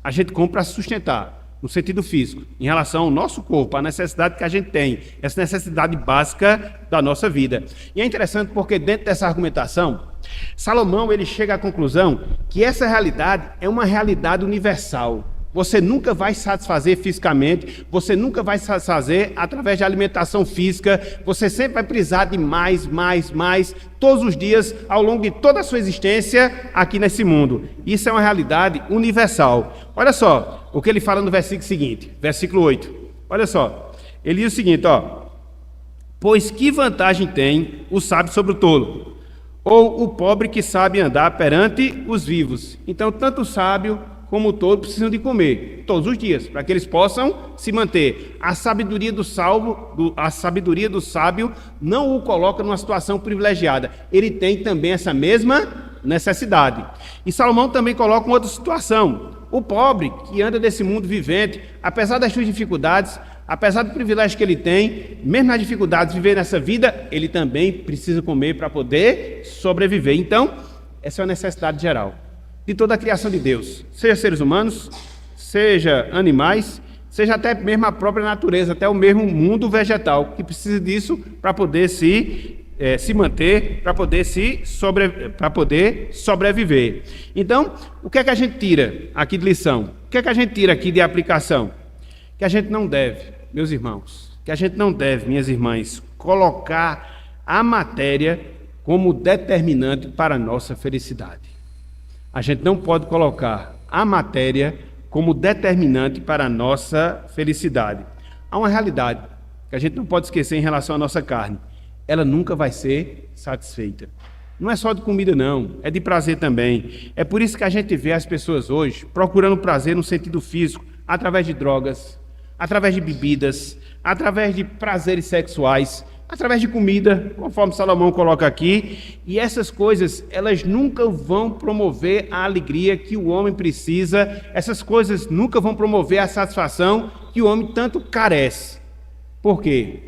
A gente come para se sustentar, no sentido físico, em relação ao nosso corpo, a necessidade que a gente tem, essa necessidade básica da nossa vida. E é interessante porque dentro dessa argumentação, Salomão ele chega à conclusão que essa realidade é uma realidade universal. Você nunca vai se satisfazer fisicamente, você nunca vai se satisfazer através de alimentação física, você sempre vai precisar de mais, todos os dias, ao longo de toda a sua existência aqui nesse mundo. Isso é uma realidade universal. Olha só o que ele fala no versículo seguinte, versículo 8. Olha só, ele diz o seguinte, ó: pois que vantagem tem o sábio sobre o tolo? ou o pobre que sabe andar perante os vivos. Então, tanto o sábio como o tolo precisam de comer todos os dias, para que eles possam se manter. A sabedoria do sábio não o coloca numa situação privilegiada. Ele tem também essa mesma necessidade. E Salomão também coloca uma outra situação. O pobre que anda nesse mundo vivente, apesar das suas dificuldades, apesar do privilégio que ele tem, mesmo nas dificuldades de viver nessa vida, ele também precisa comer para poder sobreviver. Então, essa é uma necessidade geral de toda a criação de Deus, seja seres humanos, seja animais, seja até mesmo a própria natureza, até o mesmo mundo vegetal, que precisa disso para poder se manter, para poder sobreviver. Então, o que é que a gente tira aqui de lição? O que é que a gente tira aqui de aplicação? Que a gente não deve, meus irmãos, que a gente não deve, minhas irmãs, colocar a matéria como determinante para a nossa felicidade. A gente não pode colocar a matéria como determinante para a nossa felicidade. Há uma realidade que a gente não pode esquecer em relação à nossa carne. Ela nunca vai ser satisfeita. Não é só de comida, não. É de prazer também. É por isso que a gente vê as pessoas hoje procurando prazer no sentido físico, através de drogas, através de bebidas, através de prazeres sexuais, através de comida, conforme Salomão coloca aqui. E essas coisas, elas nunca vão promover a alegria que o homem precisa. Essas coisas nunca vão promover a satisfação que o homem tanto carece. Por quê?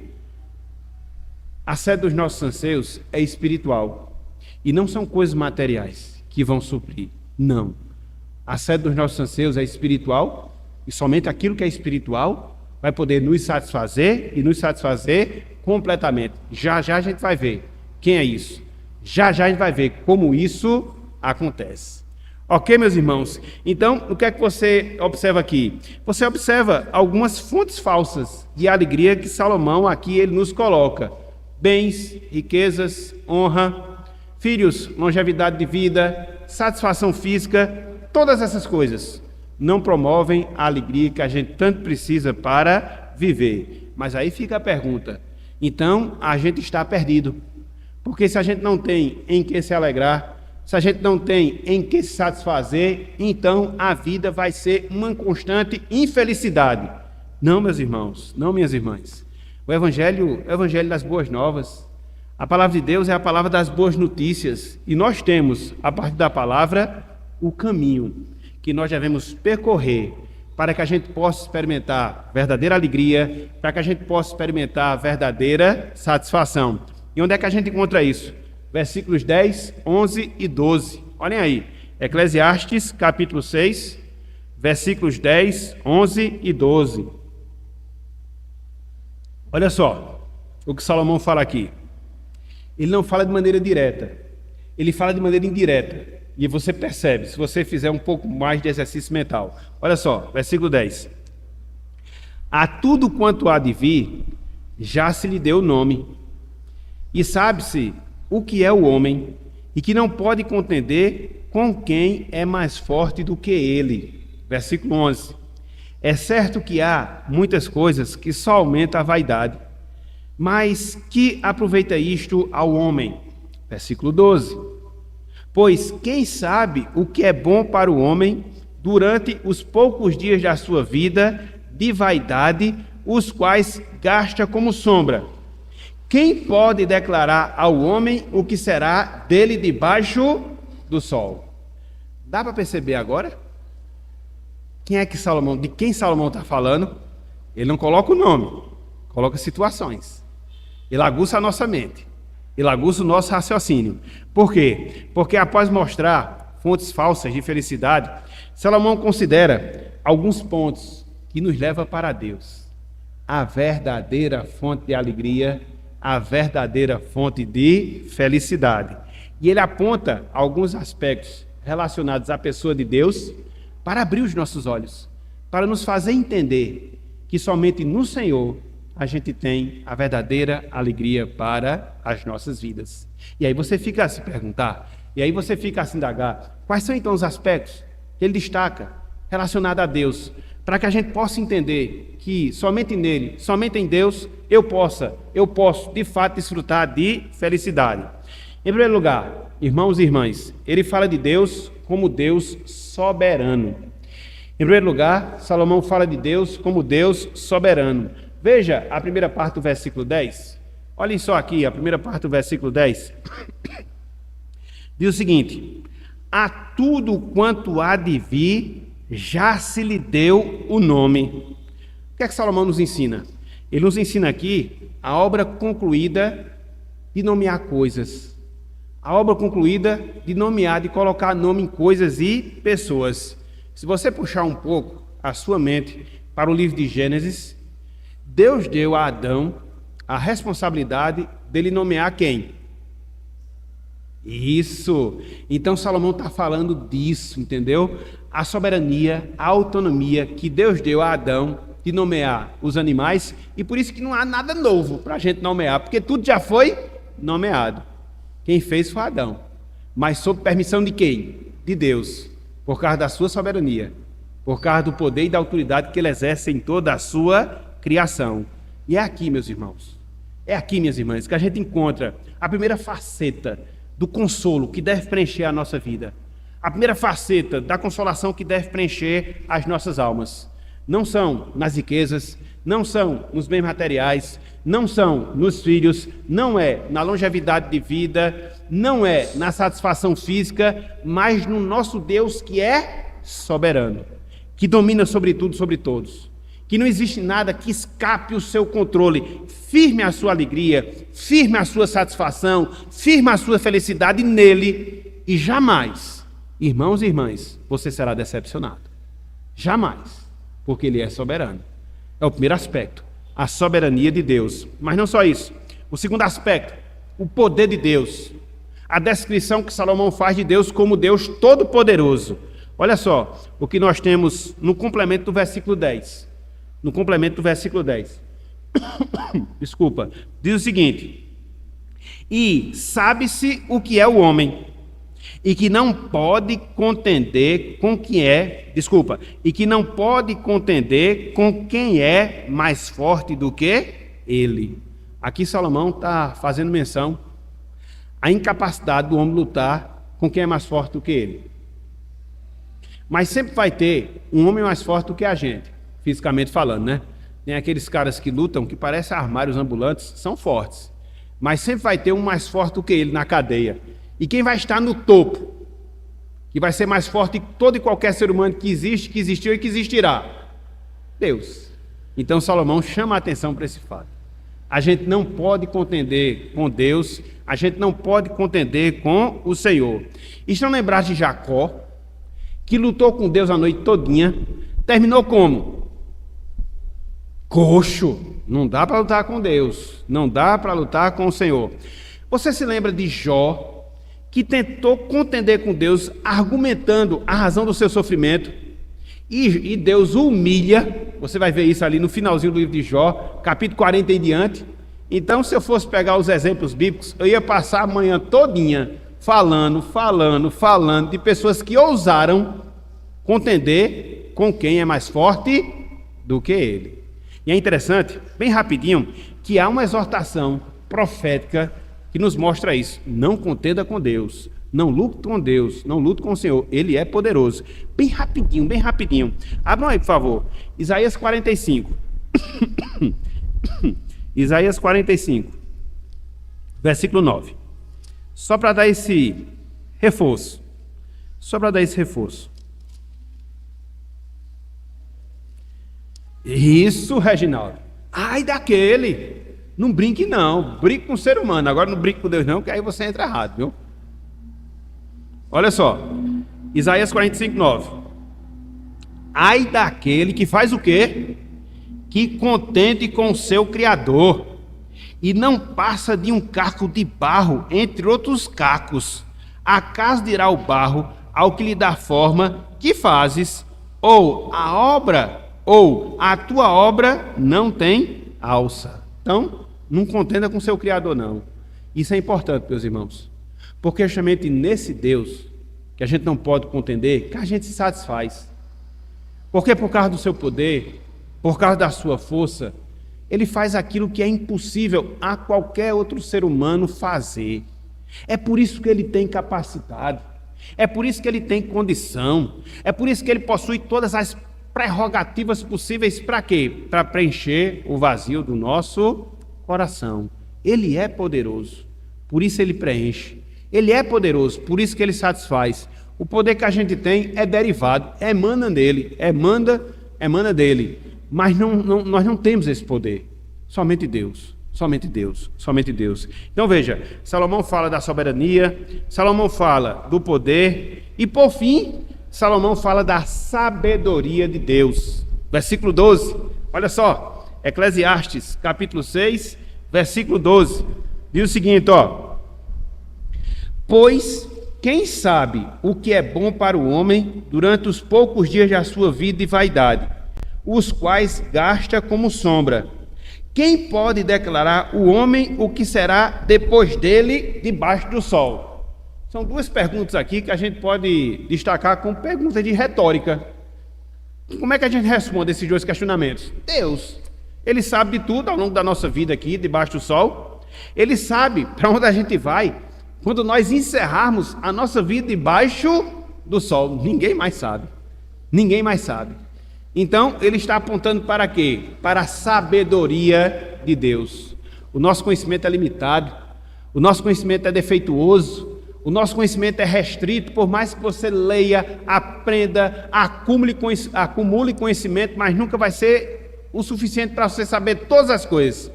A sede dos nossos anseios é espiritual. E não são coisas materiais que vão suprir. Não. A sede dos nossos anseios é espiritual. E somente aquilo que é espiritual vai poder nos satisfazer e nos satisfazer completamente. Já já a gente vai ver quem é isso. Já já a gente vai ver como isso acontece. Ok, meus irmãos? Então, o que é que você observa aqui? Você observa algumas fontes falsas de alegria que Salomão aqui ele nos coloca. Bens, riquezas, honra, filhos, longevidade de vida, satisfação física, todas essas coisas não promovem a alegria que a gente tanto precisa para viver. Mas aí fica a pergunta: então a gente está perdido, porque se a gente não tem em que se alegrar, se a gente não tem em que se satisfazer, então a vida vai ser uma constante infelicidade. Não, meus irmãos, não, minhas irmãs. O Evangelho é o Evangelho das boas novas. A palavra de Deus é a palavra das boas notícias, e nós temos, a partir da palavra, o caminho que nós devemos percorrer para que a gente possa experimentar verdadeira alegria, para que a gente possa experimentar verdadeira satisfação. E onde é que a gente encontra isso? Versículos 10, 11 e 12. Olhem aí, Eclesiastes, capítulo 6, versículos 10, 11 e 12. Olha só o que Salomão fala aqui. Ele não fala de maneira direta, ele fala de maneira indireta. E você percebe, se você fizer um pouco mais de exercício mental. Olha só, versículo 10. A tudo quanto há de vir, já se lhe deu nome. E sabe-se o que é o homem, e que não pode contender com quem é mais forte do que ele. Versículo 11. É certo que há muitas coisas que só aumentam a vaidade, mas que aproveita isto ao homem? Versículo 12. Pois quem sabe o que é bom para o homem durante os poucos dias da sua vida de vaidade, os quais gasta como sombra? Quem pode declarar ao homem o que será dele debaixo do sol? Dá para perceber agora? De quem Salomão está falando? Ele não coloca o nome, coloca situações. Ele aguça a nossa mente. Ele aguça o nosso raciocínio. Por quê? Porque após mostrar fontes falsas de felicidade, Salomão considera alguns pontos que nos levam para Deus. A verdadeira fonte de alegria, a verdadeira fonte de felicidade. E ele aponta alguns aspectos relacionados à pessoa de Deus para abrir os nossos olhos, para nos fazer entender que somente no Senhor a gente tem a verdadeira alegria para as nossas vidas. E aí você fica a se perguntar, e aí você fica a se indagar, quais são então os aspectos que ele destaca relacionados a Deus, para que a gente possa entender que somente nele, somente em Deus, eu posso de fato desfrutar de felicidade. Em primeiro lugar, irmãos e irmãs, ele fala de Deus como Deus soberano. Em primeiro lugar, Salomão fala de Deus como Deus soberano. Veja a primeira parte do versículo 10. Olhem só aqui, a primeira parte do versículo 10. Diz o seguinte: a tudo quanto há de vir, já se lhe deu o nome. O que é que Salomão nos ensina? Ele nos ensina aqui a obra concluída de nomear coisas. A obra concluída de nomear, de colocar nome em coisas e pessoas. Se você puxar um pouco a sua mente para o livro de Gênesis, Deus deu a Adão a responsabilidade dele nomear quem? Isso! Então Salomão está falando disso, entendeu? A soberania, a autonomia que Deus deu a Adão de nomear os animais, e por isso que não há nada novo para a gente nomear, porque tudo já foi nomeado. Quem fez foi Adão, mas sob permissão de quem? De Deus, por causa da sua soberania, por causa do poder e da autoridade que ele exerce em toda a sua criação. E é aqui, meus irmãos, é aqui, minhas irmãs, que a gente encontra a primeira faceta do consolo que deve preencher a nossa vida, a primeira faceta da consolação que deve preencher as nossas almas. Não são nas riquezas, não são nos bens materiais, não são nos filhos, não é na longevidade de vida, não é na satisfação física, mas no nosso Deus que é soberano, que domina sobre tudo, sobre todos, que não existe nada que escape o seu controle. Firme a sua alegria, firme a sua satisfação, firme a sua felicidade nele, e jamais, irmãos e irmãs, você será decepcionado. Jamais. Porque ele é soberano. É o primeiro aspecto, a soberania de Deus. Mas não só isso. O segundo aspecto, o poder de Deus. A descrição que Salomão faz de Deus como Deus todo-poderoso. Olha só o que nós temos no complemento do versículo 10. No complemento do versículo 10. Desculpa. Diz o seguinte: e sabe-se o que é o homem, e que não pode contender com quem é mais forte do que ele. Aqui Salomão está fazendo menção à incapacidade do homem lutar com quem é mais forte do que ele. Mas sempre vai ter um homem mais forte do que a gente, fisicamente falando, né? Tem aqueles caras que lutam que parecem armários ambulantes, são fortes, mas sempre vai ter um mais forte do que ele na cadeia. E quem vai estar no topo, que vai ser mais forte que todo e qualquer ser humano que existe, que existiu e que existirá? Deus. Então Salomão chama a atenção para esse fato. A gente não pode contender com Deus, a gente não pode contender com o Senhor. E se não lembrar de Jacó, que lutou com Deus a noite todinha, terminou como? Coxo. Não dá para lutar com Deus, não dá para lutar com o Senhor. Você se lembra de Jó, que tentou contender com Deus, argumentando a razão do seu sofrimento, e Deus o humilha. Você vai ver isso ali no finalzinho do livro de Jó, capítulo 40 em diante. Então, se eu fosse pegar os exemplos bíblicos, eu ia passar a manhã todinha falando de pessoas que ousaram contender com quem é mais forte do que ele. E é interessante, bem rapidinho, que há uma exortação profética que nos mostra isso. Não contenda com Deus, não lute com Deus, não lute com o Senhor, Ele é poderoso. Bem rapidinho. Abram aí, por favor, Isaías 45. Isaías 45, versículo 9. Só para dar esse reforço. Isso, Reginaldo. Ai daquele. Não brinque não, brinque com o ser humano, agora não brinque com Deus não, que aí você entra errado, viu? Olha só, Isaías 45, 9. Ai daquele que faz o quê? Que contende com o seu Criador, e não passa de um caco de barro entre outros cacos. Acaso dirá o barro ao que lhe dá forma, que fazes? Ou a tua obra não tem alça. Então, não contenda com seu Criador, não. Isso é importante, meus irmãos. Porque é justamente nesse Deus que a gente não pode contender, que a gente se satisfaz. Porque por causa do seu poder, por causa da sua força, ele faz aquilo que é impossível a qualquer outro ser humano fazer. É por isso que ele tem capacidade. É por isso que ele tem condição. É por isso que ele possui todas as prerrogativas possíveis para quê? Para preencher o vazio do nosso coração. Ele é poderoso, por isso ele preenche. Ele é poderoso, por isso que ele satisfaz. O poder que a gente tem é derivado, emana dele, emana dele. Mas nós não temos esse poder. Somente Deus, somente Deus, somente Deus. Então veja, Salomão fala da soberania, Salomão fala do poder e por fim, Salomão fala da sabedoria de Deus. Versículo 12, olha só, Eclesiastes capítulo 6, versículo 12, diz o seguinte, pois quem sabe o que é bom para o homem durante os poucos dias da sua vida de vaidade, os quais gasta como sombra? Quem pode declarar o homem o que será depois dele debaixo do sol? São duas perguntas aqui que a gente pode destacar como perguntas de retórica. Como é que a gente responde esses dois questionamentos? Deus, ele sabe de tudo ao longo da nossa vida aqui debaixo do sol. Ele sabe para onde a gente vai quando nós encerrarmos a nossa vida debaixo do sol. Ninguém mais sabe. Ninguém mais sabe. Então, ele está apontando para quê? Para a sabedoria de Deus. O nosso conhecimento é limitado, o nosso conhecimento é defeituoso, o nosso conhecimento é restrito, por mais que você leia, aprenda, acumule conhecimento, mas nunca vai ser o suficiente para você saber todas as coisas.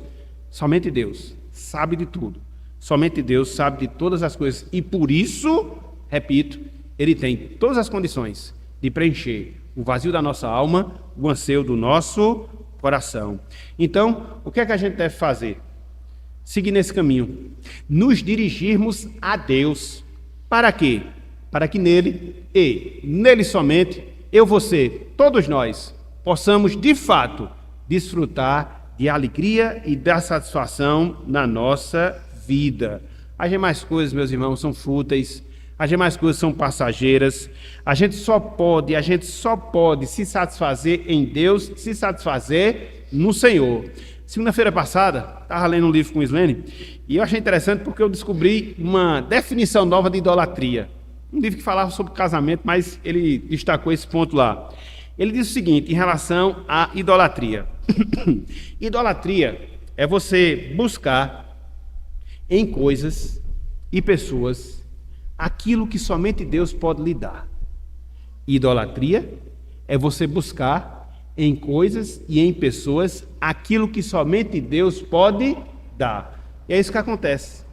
Somente Deus sabe de tudo. Somente Deus sabe de todas as coisas. E por isso, repito, ele tem todas as condições de preencher o vazio da nossa alma, o anseio do nosso coração. Então, o que é que a gente deve fazer? Seguir nesse caminho. Nos dirigirmos a Deus. Para quê? Para que nele, e nele somente, eu, você, todos nós, possamos de fato desfrutar de alegria e da satisfação na nossa vida. As demais coisas, meus irmãos, são fúteis. As demais coisas são passageiras. A gente só pode se satisfazer em Deus, se satisfazer no Senhor. Segunda-feira passada, estava lendo um livro com o Islene, e eu achei interessante porque eu descobri uma definição nova de idolatria. Um livro que falava sobre casamento, mas ele destacou esse ponto lá. Ele diz o seguinte, em relação à idolatria. Idolatria é você buscar em coisas e pessoas aquilo que somente Deus pode lhe dar. Idolatria é você buscar em coisas e em pessoas aquilo que somente Deus pode dar. E é isso que acontece.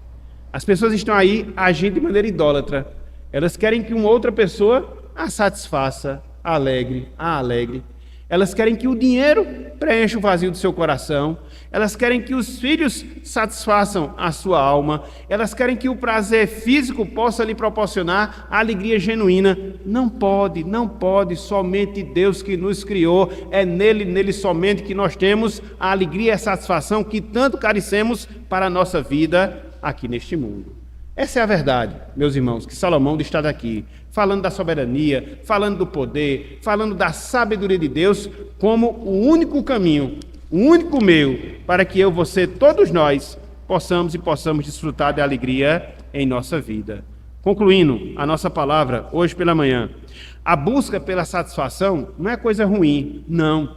As pessoas estão aí agindo de maneira idólatra. Elas querem que uma outra pessoa a satisfaça, a alegre. Elas querem que o dinheiro preencha o vazio do seu coração. Elas querem que os filhos satisfaçam a sua alma. Elas querem que o prazer físico possa lhe proporcionar a alegria genuína. Não pode. Somente Deus que nos criou. É nele somente que nós temos a alegria e a satisfação que tanto carecemos para a nossa vida aqui neste mundo. Essa é a verdade, meus irmãos, que Salomão destaca aqui, falando da soberania, falando do poder, falando da sabedoria de Deus como o único caminho, o único meio para que eu, você, todos nós possamos desfrutar da alegria em nossa vida. Concluindo a nossa palavra hoje pela manhã, a busca pela satisfação não é coisa ruim, não.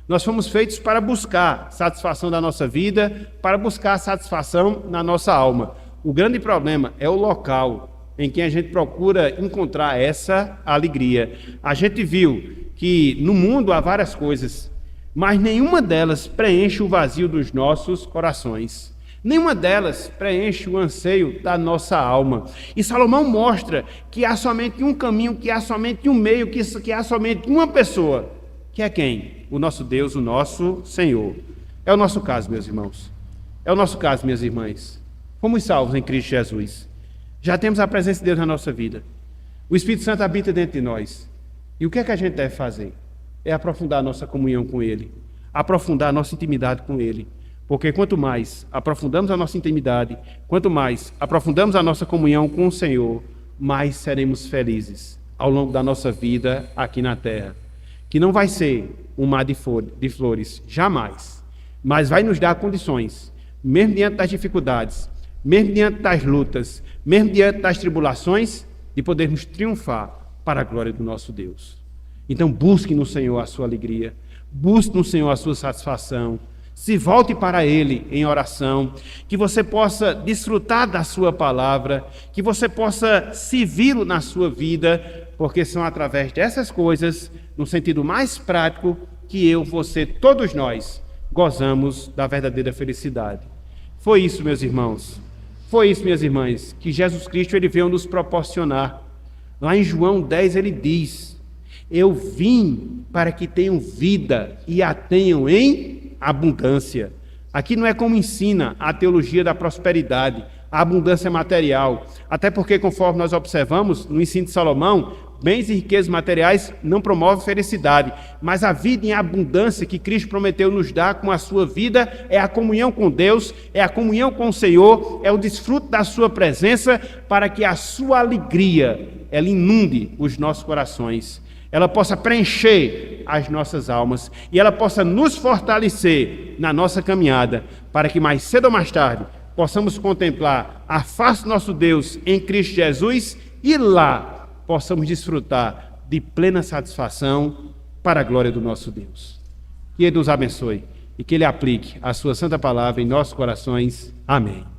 Nós fomos feitos para buscar satisfação da nossa vida, para buscar satisfação na nossa alma. O grande problema é o local em que a gente procura encontrar essa alegria. A gente viu que no mundo há várias coisas, mas nenhuma delas preenche o vazio dos nossos corações. Nenhuma delas preenche o anseio da nossa alma. E Salomão mostra que há somente um caminho, que há somente um meio, que há somente uma pessoa. Que é quem? O nosso Deus, o nosso Senhor. É o nosso caso, meus irmãos. É o nosso caso, minhas irmãs. Fomos salvos em Cristo Jesus. Já temos a presença de Deus na nossa vida. O Espírito Santo habita dentro de nós. E o que é que a gente deve fazer? É aprofundar a nossa comunhão com Ele. Aprofundar a nossa intimidade com Ele. Porque quanto mais aprofundamos a nossa intimidade, quanto mais aprofundamos a nossa comunhão com o Senhor, mais seremos felizes ao longo da nossa vida aqui na terra. Que não vai ser um mar de flores, jamais. Mas vai nos dar condições, mesmo diante das dificuldades, mesmo diante das lutas, mesmo diante das tribulações, de podermos triunfar para a glória do nosso Deus. Então busque no Senhor a sua alegria, busque no Senhor a sua satisfação, se volte para Ele em oração, que você possa desfrutar da sua palavra, que você possa servi-lo na sua vida, porque são através dessas coisas, no sentido mais prático, que eu, você, todos nós, gozamos da verdadeira felicidade. Foi isso, meus irmãos, foi isso, minhas irmãs, que Jesus Cristo ele veio nos proporcionar. Lá em João 10 ele diz: eu vim para que tenham vida e a tenham em abundância. Aqui não é como ensina a teologia da prosperidade, a abundância material. Até porque, conforme nós observamos no ensino de Salomão, bens e riquezas materiais não promovem felicidade, mas a vida em abundância que Cristo prometeu nos dar com a sua vida é a comunhão com Deus, é a comunhão com o Senhor, é o desfruto da sua presença, para que a sua alegria ela inunde os nossos corações, ela possa preencher as nossas almas e ela possa nos fortalecer na nossa caminhada, para que mais cedo ou mais tarde possamos contemplar a face do nosso Deus em Cristo Jesus e lá possamos desfrutar de plena satisfação para a glória do nosso Deus. Que Ele nos abençoe e que Ele aplique a sua santa palavra em nossos corações. Amém.